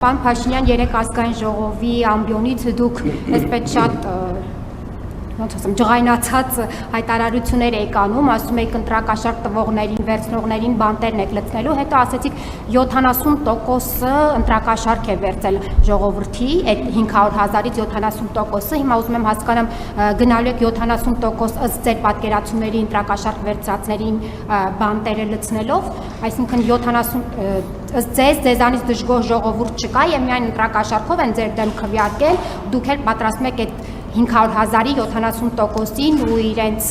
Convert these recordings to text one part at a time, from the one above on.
Պարոն Փաշինյան, երեք ազգային ժողովի ամբիոնից դուք այսպես շատ ոնց ասեմ, ջղայնացած հայտարարություններ եք անում, ասում եք ընտրակաշառք տվողներին, վերցնողներին բանտերն եք լցնելու, հետո ասեցիք 70%-ը ընտրակաշառք է վերցել ժողովրդի, այդ 500,000-ից 70%-ը, հիմա ուզում եմ հասկանամ, գնալու եք 70% ըստ ձեր պատկերացումների ընտրակաշառք վերցրածներին բանտերը լցնելով, այսինքն 70 ըստ ձեզանից դժգոհ ժողովուրդ չկա եւ միայն ընտրակաշառքով են ձեր դեմ քվեարկել, դուք էլ պատրաստում եք այդ 500,000-ի 70%-ին ու իրենց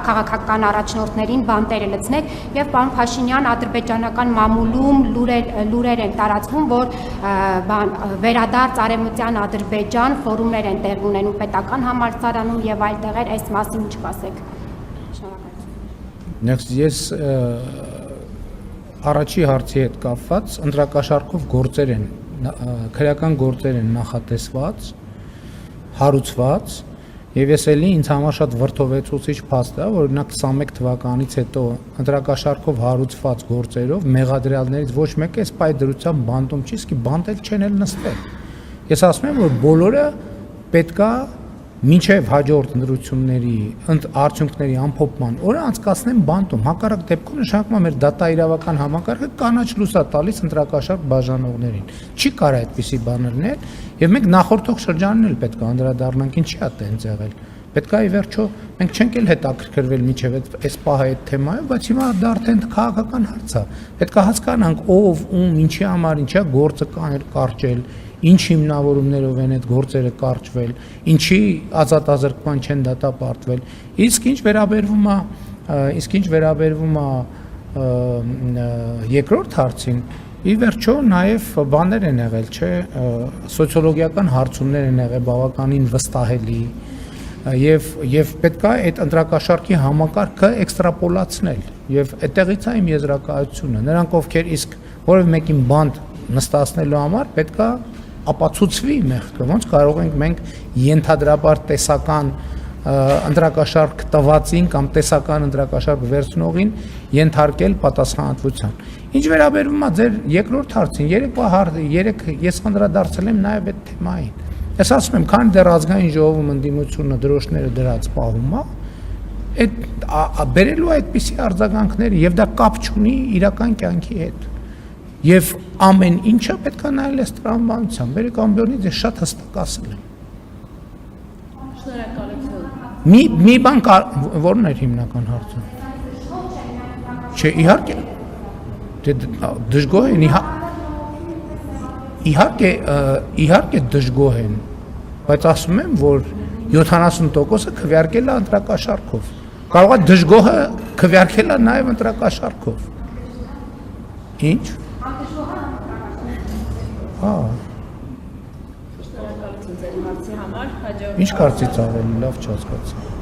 քաղաքական առաջնորդներին բանտերը լցնեք եւ պարոն Փաշինյան ադրբեջանական մամուլում լուրեր են տարածվում, որ վերադարձ արևմտյան Ադրբեջան ֆորումներ են տեղի ունենում պետական համալսարանում եւ այլ տեղեր, այս մասին ինչ կասեք։ Շնորհակալություն։ Ես առաջի հարցի հետ կապված ընտրակաշառքով գործեր են, քրեական գործեր են նախատեսված, հարուցված եւ ես էլի ինձ համար շատ վրդովեցուցիչ փաստ է, որ օրինակ 21 թվականից հետո ընտրակաշառքով հարուցված գործերով մեղադրյալներից ոչ մեկը այս պայդրությամբ բանտում չի, իսկ բանտել չեն էլ նստել։ Ես ասում եմ, որ բոլորը պետքա մինչև հաջորդ ընտրությունների արդյունքների ամփոփման օրը անցկացնեն բանտում, հակառակ դեպքում նշանակում է մեր դատաիրավական համակարգը կանաչ լույս է տալիս ընտրակաշառք բաժանողներին։ Չի կարա այդպիսի բան լինել եւ մենք նախորդող շրջանին էլ պետք է անդրադառնանք, ինչի է տենց եղել։ Պետք է ի վերջո մենք չենք էլ հետաքրքրվել միջև այս պահը այդ թեմայով, բայց հիմա դա արդեն քաղաքական հարց է։ Պետք է հասկանանք ով, ում, ինչի համար, ինչա գործը կարճել, ինչ հիմնավորումներով են այդ գործերը կարճվել, ինչի ազատազրկման չեն դատապարտվել։ Իսկ ինչ վերաբերվում է երկրորդ հարցին, ի վերջո նաև բաներ են եղել, չէ, սոցիոլոգիական հարցումներ են եղել բավականին վստահելի եւ պետք է այդ ընտրակաշառքի համակարգը էքստրապոլացնել եւ այդտեղից է իմ եզրակացությունը։ Նրանք ովքեր իսկ որևէ մեկին բանտ նստացնելու համար պետք է ապացուցվի մեղքը, ոնց կարող ենք մենք ենթադրաբար տեսական ընտրակաշառք տվածին կամ տեսական ընտրակաշառք վերցնողին ենթարկել պատասխանատվության։ Ինչ վերաբերում է ձեր երկրորդ հարցին, երեք ես անդրադարձել եմ նաև այդ թեմային։ Ես ասում եմ, քանի դեռ ազգային ժողովում ընդդիմությունը դրոշները դրած պահում է, այդ բերելու այդպիսի արձագանքները եւ դա կապ չունի իրական կյանքի հետ։ Եվ ամեն ինչը պետք է նայել այս տրամաբանությամբ։ Բերեք ամբիոնից ես շատ հստակ ասել եմ։ Շնորհակալություն։ Մի բան որն էր հիմնական հարցը։ Չէ, իհարկե դժգոհ են, իհարկե դժգոհ են, բայց ասում եմ, որ 70%-ը քվեարկել է ընտրակաշառքով։ Կարող է դժգոհը քվեարկել է նաև ընտրակաշառքով։ Ինչ։ Շնորհակալություն ձեր հարցի համար, հաջող։ Ինչ կարծիք ավելի լավ չհասկացա։